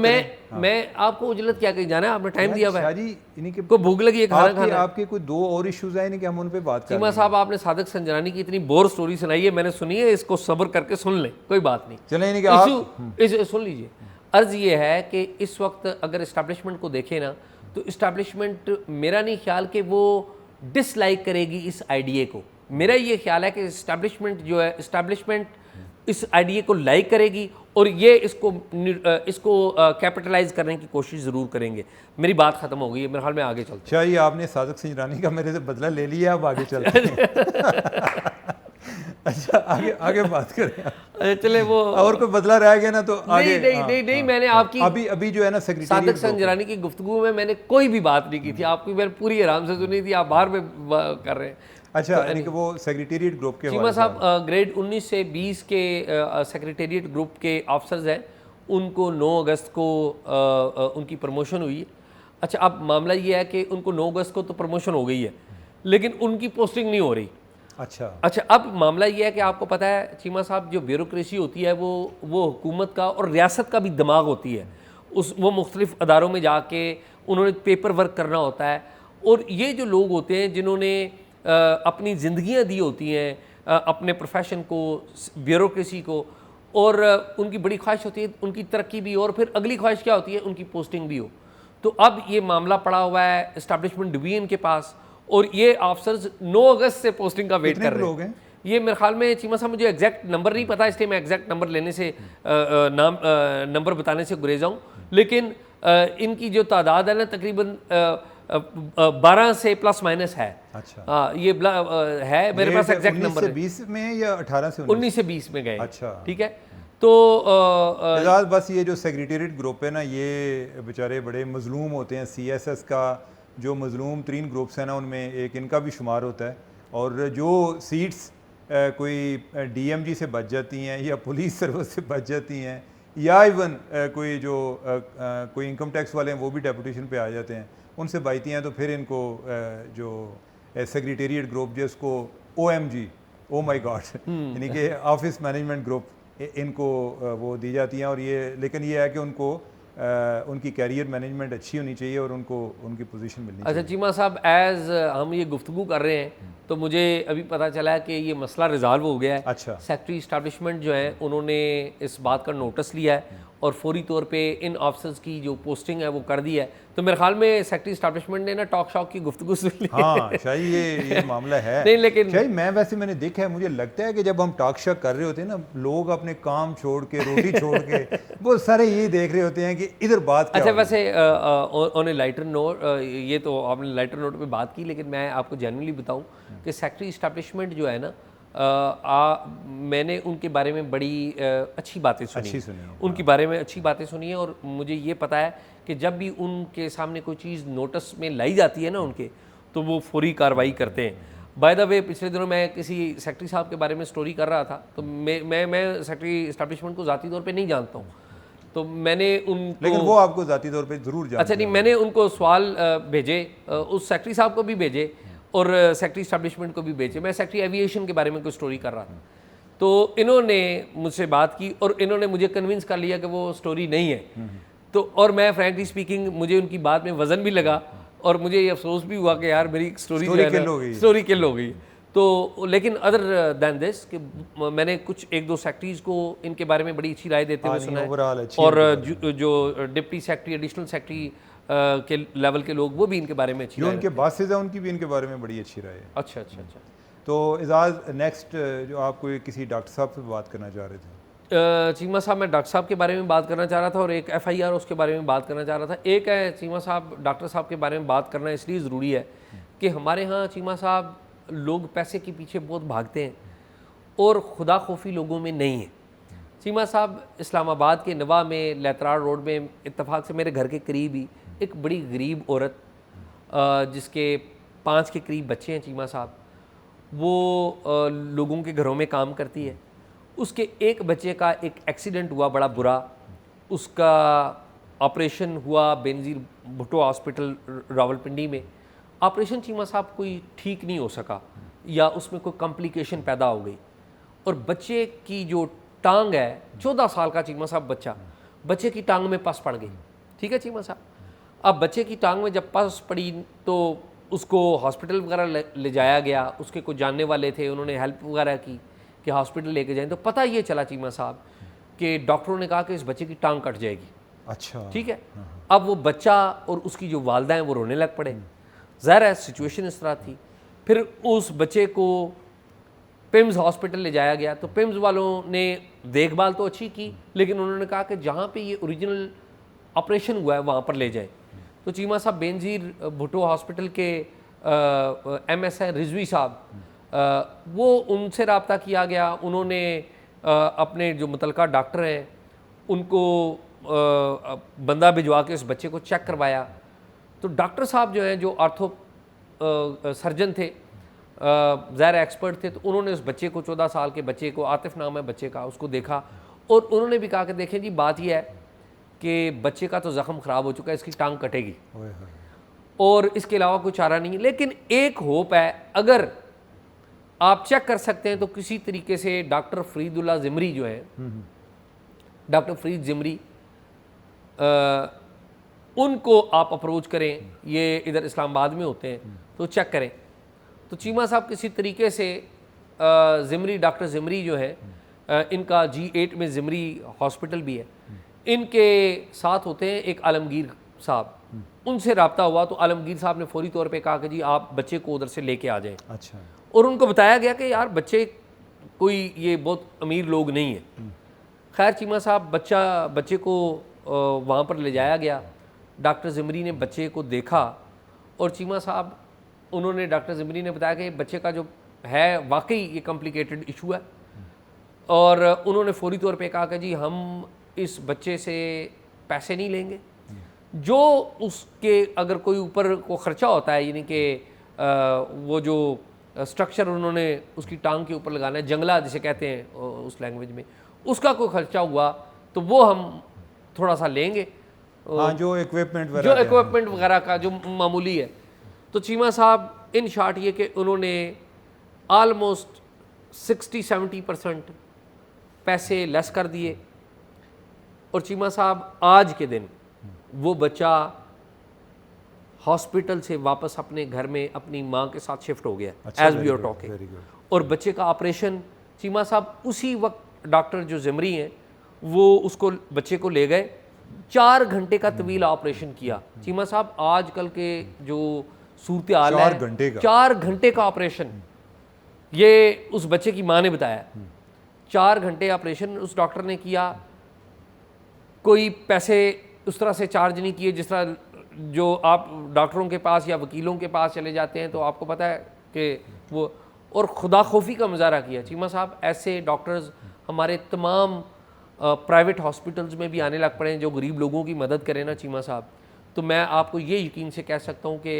मैं आपको उजलत क्या कही जाना है, आपने टाइम दिया हुआ है, जी इन्हीं के को भूख लगी है, खाना खाना है। आपके कोई दो और इश्यूज हैं कि हम उन पे बात करें। चीमा साहब, आपने सादिक संजरानी की इतनी बोर स्टोरी सुनाई है, मैंने सुनी है, इसको सब्र करके सुन लें, कोई बात नहीं। चलें इन्हीं इशू सुन लीजिए। अर्ज ये है कि इस वक्त अगर इस्टेब्लिशमेंट को देखें ना, तो इस्टेब्लिशमेंट, मेरा नहीं ख्याल कि वो डिसलाइक करेगी इस आइडिया को। मेरा ये ख्याल है कि इस्टेब्लिशमेंट इस आइडिया को लाइक करेगी और ये इसको कैपिटलाइज करने की कोशिश ज़रूर करेंगे। मेरी बात ख़त्म हो गई है, मेरे ख्याल में आगे चलते हैं। शायद आपने सादिक संजरानी का मेरे से बदला ले लिया, अब आगे चलते हैं। अच्छा आगे बात करें। चले वो और कोई बदला रह गया ना तो आगे। नहीं, मैंने आपकी अभी जो है ना सादिक सेक्रेटरी संजरानी की गुफ्तगू में मैंने कोई भी बात नहीं की थी, आपकी मैंने पूरी आराम से सुनी थी, आप बाहर में कर रहे हैं। अच्छा यानी कि वो सेक्रेटेरिएट ग्रुप के चीमा साहब ग्रेड 19 से 20 के सेक्रेटेरिएट ग्रुप के ऑफिसर्स हैं, उनको 9 अगस्त को उनकी प्रमोशन हुई है। अच्छा, अब मामला ये है कि उनको 9 अगस्त को तो प्रमोशन हो गई है, लेकिन उनकी पोस्टिंग नहीं हो रही। अच्छा, अब मामला ये है कि आपको पता है चीमा साहब, जो ब्यूरोक्रेसी होती है वो हुकूमत का और रियासत का भी दिमाग होती है। वो मुख्तलिफ अदारों में जाके उन्होंने पेपर वर्क करना होता है, और ये जो लोग होते हैं जिन्होंने अपनी ज़िंदगियाँ दी होती हैं अपने प्रोफेशन को, ब्यूरोक्रेसी को, और उनकी बड़ी ख्वाहिश होती है उनकी तरक्की भी हो, और फिर अगली ख्वाहिश क्या होती है, उनकी पोस्टिंग भी हो। तो अब ये मामला पड़ा हुआ है इस्टेब्लिशमेंट डिवीजन के पास, और ये ऑफिसर्स 9 अगस्त से पोस्टिंग का वेट कर रहे हैं। ये मेरे ख्याल में चीमा साहब, मुझे एग्जैक्ट नंबर नहीं पता, इसलिए मैं एग्जैक्ट नंबर लेने से नंबर बताने से गुरेज जाऊँ, लेकिन इनकी जो तादाद है ना तकरीबन 12 से प्लस माइनस है। अच्छा, ये है मेरे पास एग्जैक्ट नंबर है। 20 में या 18 से 19 से 20 में गए। अच्छा, ठीक है। तो बस ये जो सेक्रेटेरिएट ग्रुप है ना, ये बेचारे बड़े मजलूम होते हैं। CSS का जो मजलूम 3 ग्रुप्स हैं ना, उनमें एक इनका भी शुमार होता है। और जो सीट्स कोई DMG से बच जाती हैं या पुलिस सर्विस से बच जाती हैं, या इवन कोई इनकम टैक्स वाले हैं वो भी डेपुटेशन पे आ जाते हैं, उनसे बचती हैं, तो फिर इनको जो सेक्रेटेरिएट ग्रुप जिसको OMG, ओ माई गॉड, यानी कि ऑफिस मैनेजमेंट ग्रुप, इनको वो दी जाती हैं। और ये, लेकिन ये है कि उनको उनकी कैरियर मैनेजमेंट अच्छी होनी चाहिए और उनको उनकी पोजीशन मिलनी चाहिए। अच्छा चीमा साहब, एज हम ये गुफ्तगू कर रहे हैं तो मुझे अभी पता चला है कि ये मसला रिजॉल्व हो गया है। अच्छा, सेक्रेटरी इस्टेब्लिशमेंट जो है उन्होंने इस बात का नोटिस लिया है और फौरी तौर पे इन ऑफिसर्स की जो पोस्टिंग है वो कर दी है। तो मेरे ख्याल में सेक्रेटरी इस्टेब्लिशमेंट ने ना टॉक शॉक की गुफ्तगू सुन ली। हाँ शायद ये मामला है। नहीं, लेकिन शायद मैंने देखा है, मुझे लगता है कि जब हम टॉक शॉक कर रहे होते हैं ना, लोग अपने काम छोड़ के, रोटी छोड़ के वो सारे ये देख रहे होते हैं कि इधर बात क्या। अच्छा, वैसे ऑन ए लाइटर नोट, ये तो आपने लाइटर नोट पे बात की, लेकिन मैं आपको जेन्युइनली बताऊं कि सेक्रेटरी इस्टेब्लिशमेंट जो है ना, मैंने उनके बारे में बड़ी अच्छी बातें सुनी उनके बारे में अच्छी बातें सुनी है। और मुझे ये पता है कि जब भी उनके सामने कोई चीज़ नोटिस में लाई जाती है ना उनके, तो वो फौरी कार्रवाई करते हैं। बाय द वे, पिछले दिनों मैं किसी सेक्रेटरी साहब के बारे में स्टोरी कर रहा था, तो मैं सेक्रेटरी इस्टेब्लिशमेंट को ज़ाती तौर पे नहीं जानता हूँ, तो मैंने उनको, लेकिन वो आपको ज़ाती तौर पे ज़रूर जानते हैं। अच्छा नहीं, मैंने उनको सवाल भेजे, उस सेक्रेटरी साहब को भी भेजे और सेक्रेटरी इस्टेब्लिशमेंट को भी भेजे। मैं सेक्रेटरी एविएशन के बारे में कोई स्टोरी कर रहा था, तो इन्होंने मुझसे बात की और इन्होंने मुझे कन्विंस कर लिया कि वो स्टोरी नहीं है। तो और मैं फ्रैंकली स्पीकिंग मुझे उनकी बात में वज़न भी लगा और मुझे ये अफसोस भी हुआ कि यार मेरी स्टोरी स्टोरी किल हो गई। तो लेकिन अदर दैन दिस कि मैंने कुछ एक दो सेक्रेटरीज को इनके बारे में बड़ी अच्छी राय देते हुए सुना है, और जो डिप्टी सेक्रेटरी, एडिशनल सेक्रेटरी के लेवल के लोग वो भी इनके बारे में अच्छी जो उनके बासेज हैं उनकी भी इनके बारे में बड़ी अच्छी राय है। अच्छा अच्छा अच्छा। तो एजाज नेक्स्ट जो आप कोई किसी डॉक्टर साहब से बात करना चाह रहे थे? चीमा साहब, मैं डॉक्टर साहब के बारे में बात करना चाह रहा था और एक FIR उसके बारे में बात करना चाह रहा था। एक है चीमा साहब, डॉक्टर साहब के बारे में बात करना इसलिए ज़रूरी है कि हमारे यहाँ चीमा साहब लोग पैसे के पीछे बहुत भागते हैं और खुदा खौफी लोगों में नहीं है। चीमा साहब इस्लामाबाद के नवा में लेतरार रोड में इत्तेफाक से मेरे घर के करीब ही एक बड़ी गरीब औरत जिसके 5 के करीब बच्चे हैं चीमा साहब, वो लोगों के घरों में काम करती है। उसके एक बच्चे का एक एक्सीडेंट हुआ बड़ा बुरा, उसका ऑपरेशन हुआ बेनज़ीर भुट्टो हॉस्पिटल रावलपिंडी में। ऑपरेशन चीमा साहब कोई ठीक नहीं हो सका या उसमें कोई कॉम्प्लिकेशन पैदा हो गई और बच्चे की जो टांग है, 14 साल का चीमा साहब बच्चा, बच्चे की टांग में पस पड़ गई। ठीक है चीमा साहब, अब बच्चे की टांग में जब पस पड़ी तो उसको हॉस्पिटल वगैरह ले जाया गया। उसके कुछ जानने वाले थे, उन्होंने हेल्प वगैरह की कि हॉस्पिटल लेके जाएं। तो पता ये चला चीमा साहब कि डॉक्टरों ने कहा कि इस बच्चे की टांग कट जाएगी। अच्छा, ठीक है। अब वो बच्चा और उसकी जो वालदा हैं वो रोने लग पड़े। ज़ाहिर है सिचुएशन इस तरह थी। फिर उस बच्चे को पिम्स हॉस्पिटल ले जाया गया। तो पिम्स वालों ने देखभाल तो अच्छी की, लेकिन उन्होंने कहा कि जहाँ पे ये ओरिजिनल ऑपरेशन हुआ है वहाँ पर ले जाए। तो चीमा साहब बेनज़ीर भुट्टो हॉस्पिटल के MS हैं रिजवी साहब, वो उनसे रब्ता किया गया। उन्होंने अपने जो मुतलका डॉक्टर हैं उनको बंदा भिजवा के उस बच्चे को चेक करवाया। तो डॉक्टर साहब जो हैं, जो आर्थो सर्जन थे, ज़ाहिर एक्सपर्ट थे, तो उन्होंने उस बच्चे को, 14 साल के बच्चे को, आतिफ नाम है बच्चे का, उसको देखा और उन्होंने भी कहा कि देखें जी, बात यह है कि बच्चे का तो ज़ख्म ख़राब हो चुका है, इसकी टांग कटेगी और इसके अलावा कोई चारा नहीं है। लेकिन एक होप है, अगर आप चेक कर सकते हैं तो किसी तरीके से डॉक्टर फरीदुल्लाह ज़िमरी जो है, डॉक्टर फरीद ज़िमरी, उनको आप अप्रोच करें। ये इधर इस्लामाबाद में होते हैं, तो चेक करें। तो चीमा साहब किसी तरीके से ज़िमरी, डॉक्टर ज़िमरी जो है, इनका G8 में ज़िमरी हॉस्पिटल भी है, इनके साथ होते हैं एक आलमगीर साहब। उनसे रब्ता हुआ तो आलमगीर साहब ने फौरी तौर पे कहा कि जी आप बच्चे को उधर से लेके आ जाएं। अच्छा। और उनको बताया गया कि यार बच्चे कोई ये बहुत अमीर लोग नहीं है। खैर चीमा साहब बच्चे को वहाँ पर ले जाया गया। डॉक्टर ज़िमरी ने बच्चे को देखा और चीमा साहब, उन्होंने, डॉक्टर ज़िमरी ने बताया कि बच्चे का जो है वाकई ये कॉम्प्लिकेटेड इशू है और उन्होंने फौरी तौर पे कहा कि जी हम इस बच्चे से पैसे नहीं लेंगे, जो उसके अगर कोई ऊपर को ख़र्चा होता है, यानी कि वो जो स्ट्रक्चर उन्होंने उसकी टांग के ऊपर लगाना है, जंगला जिसे कहते हैं उस लैंग्वेज में, उसका कोई ख़र्चा हुआ तो वो हम थोड़ा सा लेंगे। हाँ, जो इक्विपमेंट वगैरह का जो मामूली है। तो चीमा साहब इन शॉर्ट ये कि उन्होंने आलमोस्ट 60-70% पैसे लेस कर दिए और चीमा साहब आज के दिन वो बच्चा हॉस्पिटल से वापस अपने घर में अपनी माँ के साथ शिफ्ट हो गया, एज वी आर टॉकिंग। और बच्चे का ऑपरेशन चीमा साहब उसी वक्त, डॉक्टर जो ज़िमरी हैं वो उसको, बच्चे को ले गए, 4 घंटे का तवील ऑपरेशन किया। चीमा साहब आजकल के जो सूरत हाल है, 4 घंटे का ऑपरेशन, ये उस बच्चे की माँ ने बताया। 4 घंटे ऑपरेशन उस डॉक्टर ने किया। कोई पैसे उस तरह से चार्ज नहीं किए जिस तरह जो आप डॉक्टरों के पास या वकीलों के पास चले जाते हैं तो आपको पता है कि वो, और खुदा खौफी का मुजाहरा किया। चीमा साहब ऐसे डॉक्टर्स हमारे तमाम प्राइवेट हॉस्पिटल्स में भी आने लग पड़े हैं जो गरीब लोगों की मदद करें ना चीमा साहब। तो मैं आपको ये यकीन से कह सकता हूँ कि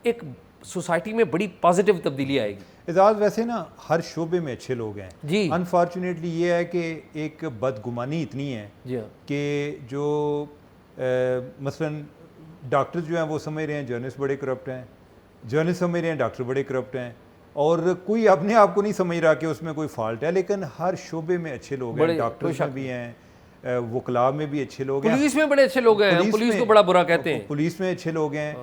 एक सोसाइटी में बड़ी पॉजिटिव तब्दीली आएगी। एजाज, वैसे ना हर शोबे में अच्छे लोग हैं जी। अनफॉर्चुनेटली ये है कि एक बदगुमानी इतनी है कि जो मसलन डॉक्टर्स जो हैं वो समझ रहे हैं जर्नलिस्ट बड़े करप्ट हैं, जर्नलिस्ट समझ रहे हैं डॉक्टर बड़े करप्ट हैं, और कोई अपने आप को नहीं समझ रहा कि उसमें कोई फॉल्ट है। लेकिन हर शोबे में अच्छे लोग हैं, डॉक्टर्स में भी हैं, वकला में भी अच्छे लोग हैं, पुलिस में बड़े अच्छे लोग हैं, हम पुलिस को बड़ा बुरा कहते हैं। पुलिस में अच्छे लोग हैं,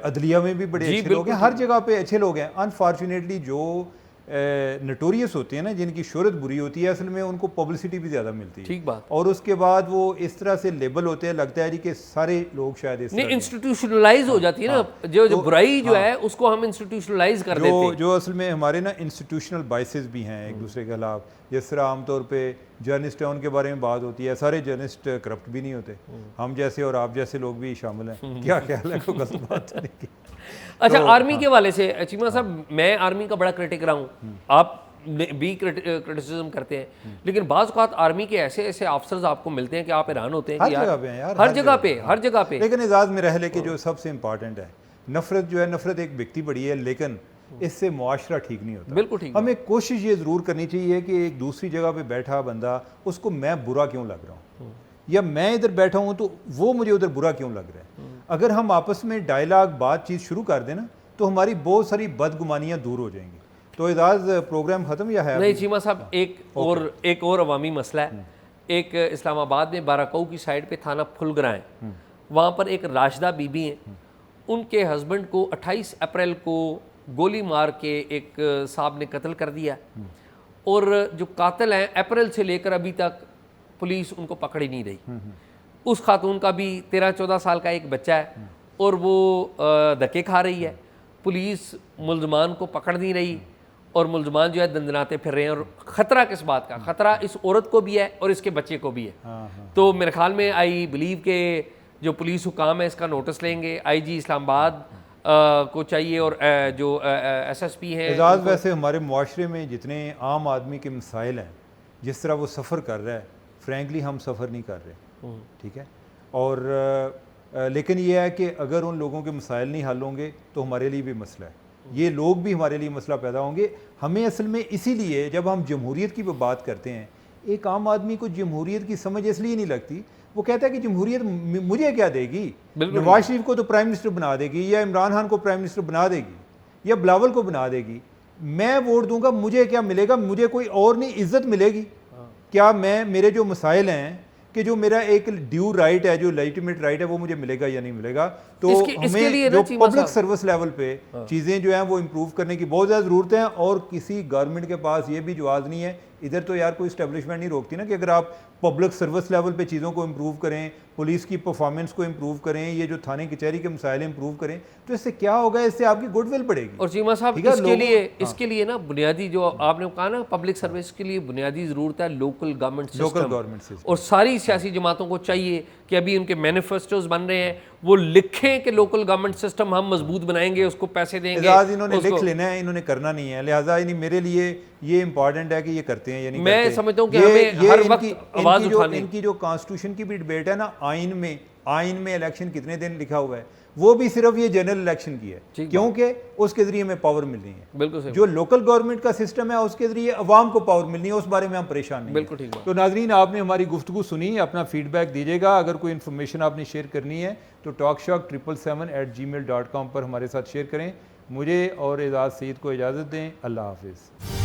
अदलिया में भी बड़े अच्छे लोग हैं, हर जगह पे अच्छे लोग हैं। अनफॉर्चुनेटली जो नटोरियस होते हैं ना, जिनकी शोहरत बुरी होती है, असल में उनको पब्लिसिटी भी ज़्यादा मिलती है। ठीक बात। और उसके बाद वो इस तरह से लेबल होते हैं, लगता है जी कि सारे लोग शायद इस नहीं, इंस्टीट्यूशनलाइज हो जाती है ना, जो बुराई जो है उसको हम इंस्टीट्यूशनलाइज कर देते हैं। जो असल में हमारे ना इंस्टीट्यूशनल बाइसेस भी हैं एक दूसरे के खिलाफ। जिस तरह आमतौर पे जर्नलिस्ट है, उनके बारे में बात होती है, सारे जर्नलिस्ट करप्ट भी नहीं होते, हम जैसे और आप जैसे लोग भी शामिल हैं। क्या ख्याल है, कोई गलत बात नहीं की? अच्छा, आर्मी के वाले से चीमा साहब, मैं आर्मी का बड़ा क्रिटिक रहा हूँ, आप भी क्रिटिसिज्म करते हैं, लेकिन बाज़ औक़ात आर्मी के ऐसे ऐसे ऑफिसर्स आपको मिलते हैं कि आप हैरान होते हैं कि यार हर जगह पे। लेकिन एजाज में रह लेके जो सबसे इंपॉर्टेंट है, नफरत जो है, नफरत एक व्यक्ति बड़ी है, लेकिन इससे मुआशरा ठीक नहीं होता। बिल्कुल ठीक। हमें कोशिश ये ज़रूर करनी चाहिए कि एक दूसरी जगह पे बैठा बंदा, उसको मैं बुरा क्यों लग रहा हूँ, या मैं इधर बैठा हूँ तो वो मुझे उधर बुरा क्यों लग रहा है। अगर हम आपस में डायलॉग बातचीत शुरू कर दें ना, तो हमारी बहुत सारी बदगुमानियाँ दूर हो जाएंगी। तो एजाज प्रोग्राम ख़त्म या है? नहीं चीमा साहब, एक और अवामी मसला है। एक इस्लामाबाद में बाराकऊ की साइड पे थाना फुलगरा है, वहाँ पर एक राशिदा बीबी हैं, उनके हस्बैंड को 28 अप्रैल को गोली मार के एक साहब ने कत्ल कर दिया, और जो कातिल हैं अप्रैल से लेकर अभी तक पुलिस उनको पकड़ ही नहीं रही। उस खातून का भी 13-14 साल का एक बच्चा है, और वो धक्के खा रही है, पुलिस मुल्ज़मान को पकड़ नहीं रही, और मुल्ज़मान जो है दंदनाते फिर रहे हैं। और ख़तरा किस बात का? ख़तरा इस औरत को भी है और इसके बच्चे को भी है। तो मेरे ख्याल में आई बिलीव के जो पुलिस हुकाम है इसका नोटिस लेंगे, IG इस्लामाबाद को चाहिए, और जो SSP है। एजाज वैसे हमारे मुआशरे में जितने आम आदमी के मसाइल हैं, जिस तरह वो सफ़र कर रहा है, फ्रेंकली हम सफ़र नहीं कर रहे, ठीक है। और लेकिन ये है कि अगर उन लोगों के मसाइल नहीं हल होंगे तो हमारे लिए भी मसला है, ये लोग भी हमारे लिए मसला पैदा होंगे। हमें असल में इसीलिए जब हम जमहूरियत की बात करते हैं, एक आम आदमी को जमहूरियत की समझ इसलिए नहीं लगती, वो कहता है कि जमहूरियत मुझे क्या देगी, नवाज शरीफ को तो प्राइम मिनिस्टर बना देगी, या इमरान खान को प्राइम मिनिस्टर बना देगी, या बिलावल को बना देगी, मैं वोट दूंगा, मुझे क्या मिलेगा, मुझे कोई और नहीं इज्जत मिलेगी क्या? मैं मेरे जो मसाइल हैं कि जो मेरा एक ड्यू राइट है, जो लेजिटिमेट राइट है, वो मुझे मिलेगा या नहीं मिलेगा? तो हमें जो पब्लिक सर्विस लेवल पे चीज़ें जो हैं वो इम्प्रूव करने की बहुत ज़्यादा ज़रूरत है। और किसी गवर्नमेंट के पास ये भी जवाब नहीं है, इधर तो यार कोई इस्टेब्लिशमेंट नहीं रोकती ना कि अगर आप पब्लिक सर्विस लेवल पे चीज़ों को इम्प्रूव करें, पुलिस की परफॉर्मेंस को इम्प्रूव करें, ये जो थाने कचहरी के मसाइल इम्प्रूव करें, तो इससे क्या होगा? इससे आपकी गुडविल बढ़ेगी। और चीमा साहब, इसके लिए ना बुनियादी, जो आपने कहा ना, पब्लिक सर्विस के लिए बुनियादी ज़रूरत है लोकल गवर्नमेंट सिस्टम। और सारी सियासी जमातों को चाहिए कि अभी उनके मैनिफेस्टोज बन रहे हैं, वो लिखें कि लोकल गवर्नमेंट सिस्टम हम मजबूत बनाएंगे, उसको पैसे देंगे। इन्होंने लिख लेना है, इन्होंने करना नहीं है, लिहाजा मेरे लिए ये इंपॉर्टेंट है कि ये करते हैं या नहीं। मैं समझता हूँ कि हमें हर वक्त आवाज उठानी। इनकी जो कॉन्स्टिट्यूशन की भी डिबेट है ना, आइन में इलेक्शन कितने दिन लिखा हुआ है, वो भी सिर्फ ये जनरल इलेक्शन की है, क्योंकि उसके जरिए हमें पावर मिलनी है। बिल्कुल सही। जो लोकल गवर्नमेंट का सिस्टम है उसके जरिए अवाम को पावर मिलनी है, उस बारे में हम परेशान नहीं। बिल्कुल ठीक। तो नाजरीन, आपने हमारी गुफ्तगू सुनी, अपना फीडबैक दीजिएगा। अगर कोई इन्फॉर्मेशन आपने शेयर करनी है तो talkshock777@gmail.com पर हमारे साथ शेयर करें। मुझे और एजाज सईद को इजाज़त दें। अल्लाह हाफिज़।